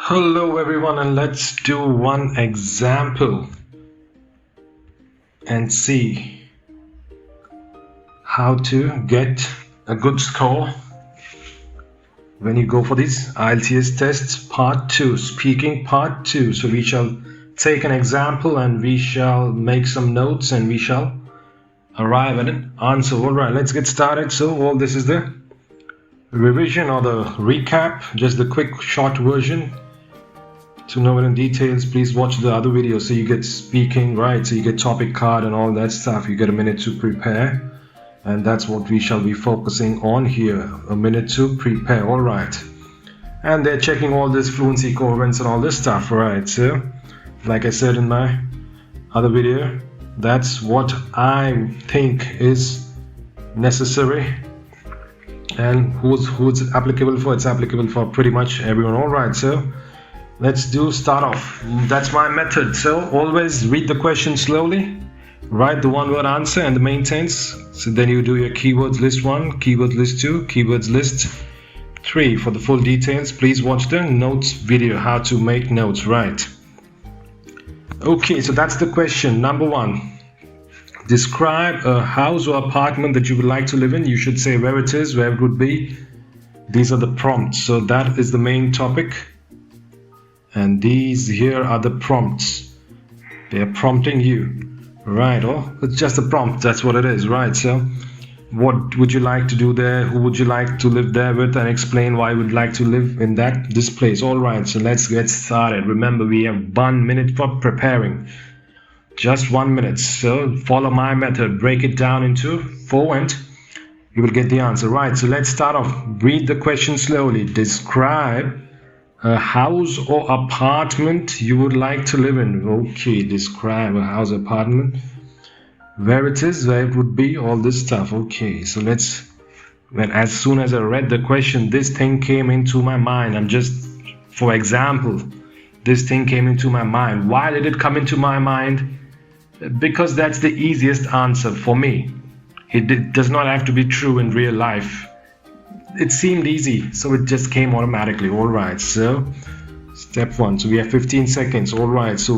Hello everyone, and let's do one example and see how to get a good score when you go for this IELTS test part 2, speaking part 2. So we shall take an example and we shall make some notes and we shall arrive at an answer. Alright, let's get started. So all this is the revision or the recap, just the quick short version. To know it in details, please watch the other video so you get speaking right, so you get topic card and all that stuff. You get a minute to prepare, and that's what we shall be focusing on here, a minute to prepare. All right, and they're checking all this fluency coherence and all this stuff. Right, so like I said in my other video, that's what I think is necessary, and who's it applicable for? It's applicable for pretty much everyone. All right, so let's start off. That's my method. So always read the question slowly, write the one word answer and the main tense. So then you do your keywords list 1, keywords list 2, keywords list 3. For the full details, please watch the notes video, how to make notes. Right, okay, so that's the question. Number 1, describe a house or apartment that you would like to live in. You should say where it is, where it would be. These are the prompts. So that is the main topic. And these here are the prompts. They are prompting you, right? Oh, it's just a prompt, that's what it is, right? So what would you like to do there? Who would you like to live there with? And explain why you would like to live in this place. All right, so let's get started. Remember, we have 1 minute for preparing, just 1 minute. So follow my method, break it down into 4 and you will get the answer. Right, so let's start off. Read the question slowly. Describe a house or apartment you would like to live in. Okay, describe a house or apartment, where it is, where it would be, all this stuff. Okay, so as soon as I read the question, this thing came into my mind. For example, this thing came into my mind. Why did it come into my mind? Because that's the easiest answer for me. It does not have to be true in real life. It seemed easy, so it just came automatically. All right, so step 1. So we have 15 seconds. All right, so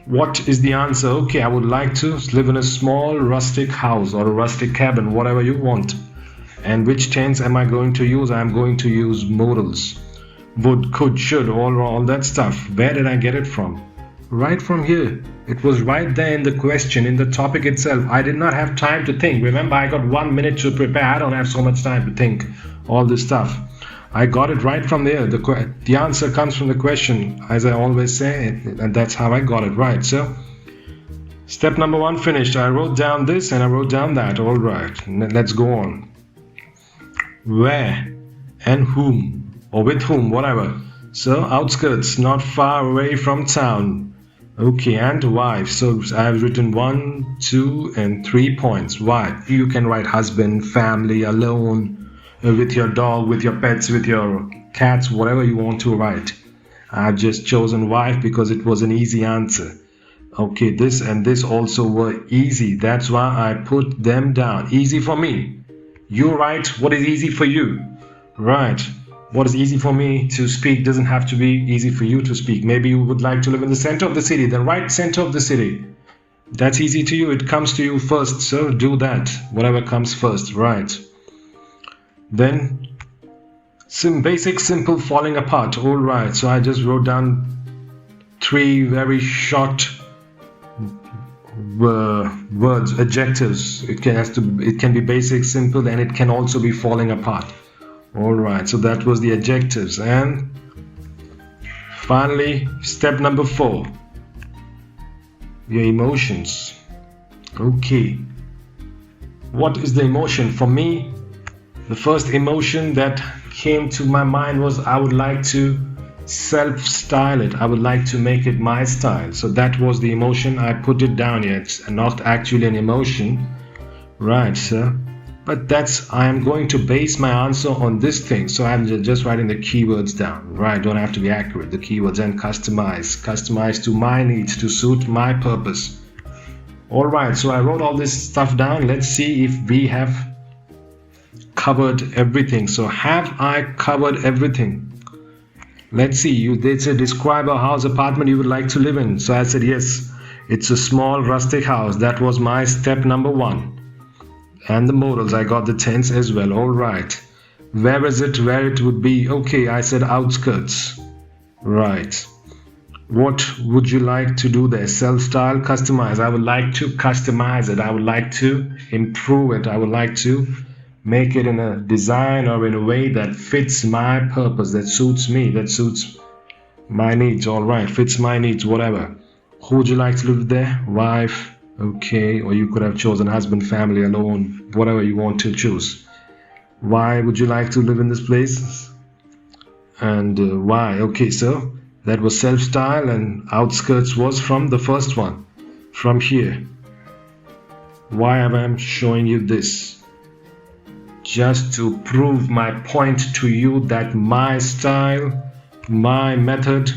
what is the answer? Okay, I would like to live in a small rustic house or a rustic cabin, whatever you want. And which tense am I going to use? I'm going to use modals. Would, could, should, all that stuff. Where did I get it from? Right from here. It was right there in the question, in the topic itself. I did not have time to think. Remember, I got 1 minute to prepare. I don't have so much time to think all this stuff. I got it right from there. The answer comes from the question, as I always say, and that's how I got it right. So step number 1 finished. I wrote down this and I wrote down that. All right, let's go on. Where and whom, or with whom, whatever. So outskirts, not far away from town. Okay, and why? So I have written 1, 2, and 3 points. Why? You can write husband, family, alone, with your dog, with your pets, with your cats, whatever you want to write. I've just chosen wife because it was an easy answer. Okay, this and this also were easy. That's why I put them down. Easy for me. You write what is easy for you. Right. What is easy for me to speak doesn't have to be easy for you to speak. Maybe you would like to live in the center of the city. Then write center of the city. That's easy to you. It comes to you first. So do that. Whatever comes first. Right. Then some basic, simple, falling apart. All right. So I just wrote down 3 very short words, adjectives. It can be basic, simple, and it can also be falling apart. Alright, so that was the adjectives. And finally, step number 4, your emotions. Okay, what is the emotion? For me, the first emotion that came to my mind was I would like to self-style it. I would like to make it my style. So that was the emotion. I put it down here. It's not actually an emotion. Right, so but I am going to base my answer on this thing. So I'm just writing the keywords down, right? Don't have to be accurate. The keywords, and customize to my needs, to suit my purpose. All right, so I wrote all this stuff down. Let's see if we have covered everything. So have I covered everything? Let's see, they said describe a house apartment you would like to live in. So I said yes, it's a small rustic house. That was my step number 1. And the modals, I got the tense as well. All right, where is it, where it would be? Okay, I said outskirts. Right, what would you like to do there? Self-style, customize. I would like to customize it. I would like to improve it. I would like to make it in a design or in a way that fits my purpose, that suits me, that suits my needs. All right, fits my needs, whatever. Who would you like to live there? Wife. Okay, or you could have chosen husband, family, alone, whatever you want to choose. Why would you like to live in this place? And why? Okay, so that was self-style, and outskirts was from the first one, from here. Why am I showing you this? Just to prove my point to you that my style, my method,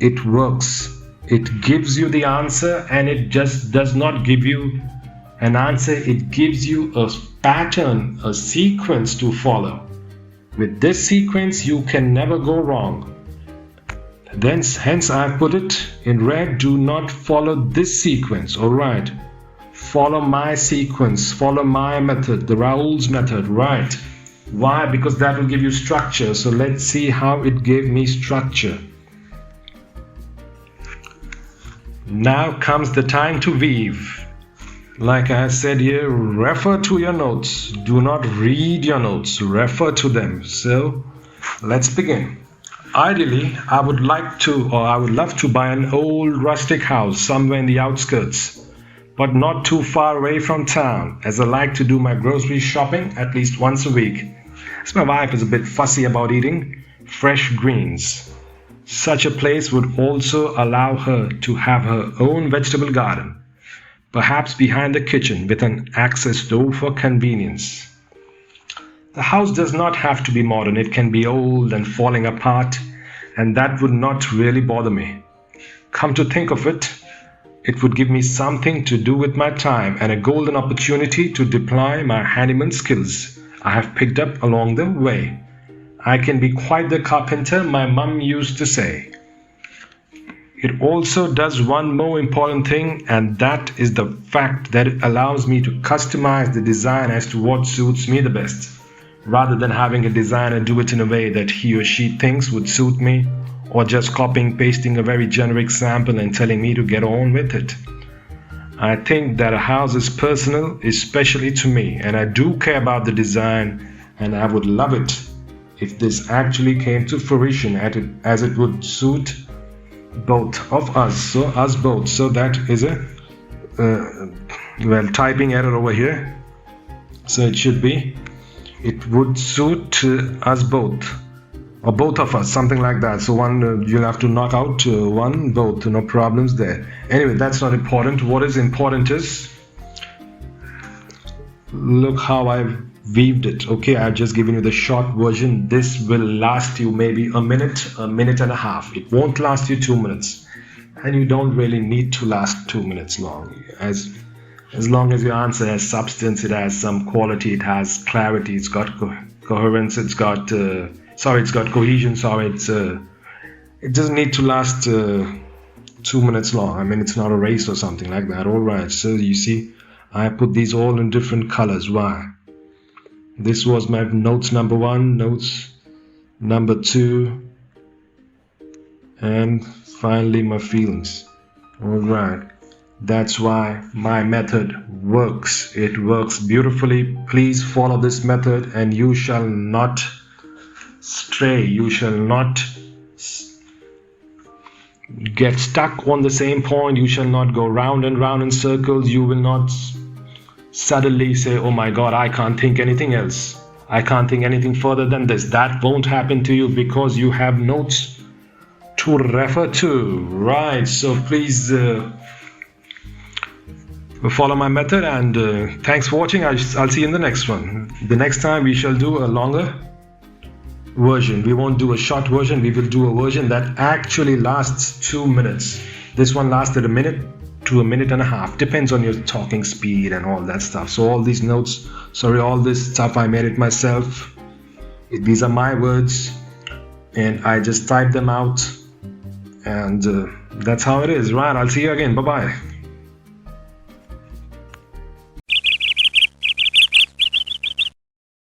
it works. It gives you the answer, and it just does not give you an answer. It gives you a pattern, a sequence to follow. With this sequence, you can never go wrong. Hence I put it in red. Do not follow this sequence. All right. Follow my sequence. Follow my method, the Raoul's method. Right. Why? Because that will give you structure. So let's see how it gave me structure. Now comes the time to weave. Like I said here, refer to your notes. Do not read your notes, refer to them. So let's begin. Ideally, I would love to buy an old rustic house somewhere in the outskirts, but not too far away from town, as I like to do my grocery shopping at least once a week, as my wife is a bit fussy about eating fresh greens. Such a place would also allow her to have her own vegetable garden, perhaps behind the kitchen with an access door for convenience. The house does not have to be modern. It can be old and falling apart, and that would not really bother me. Come to think of it, it would give me something to do with my time and a golden opportunity to deploy my handyman skills I have picked up along the way. I can be quite the carpenter, my mum used to say. It also does one more important thing, and that is the fact that it allows me to customize the design as to what suits me the best, rather than having a designer do it in a way that he or she thinks would suit me, or just copying pasting a very generic sample and telling me to get on with it. I think that a house is personal, especially to me, and I do care about the design, and I would love it if this actually came to fruition as it would suit both of us. So us both. So that is a typing error over here. So it should be, it would suit us both, or both of us, something like that. So one, you'll have to knock out one, both, no problems there. Anyway, that's not important. What is important is, look how I've weaved it. Okay, I've just given you the short version. This will last you maybe a minute and a half. It won't last you 2 minutes, and you don't really need to last 2 minutes long. As long as your answer has substance, it has some quality, it has clarity, it's got coherence, it's got cohesion. It doesn't need to last 2 minutes long. I mean, it's not a race or something like that. All right, so you see, I put these all in different colors. Why? This was my notes number 1, notes number 2, and finally my feelings. All right, that's why my method works. It works beautifully. Please follow this method and you shall not stray. You shall not get stuck on the same point. You shall not go round and round in circles. You will not suddenly say, oh my god, I can't think anything else, I can't think anything further than this. That won't happen to you because you have notes to refer to. Right, so please follow my method, and thanks for watching. I'll see you in the next one. The next time we shall do a longer version. We won't do a short version, we will do a version that actually lasts 2 minutes. This one lasted a minute to a minute and a half, depends on your talking speed and all that stuff. So all these notes, all this stuff, I made it myself. These are my words. and I just type them out, and that's how it is, right? I'll see you again. Bye bye.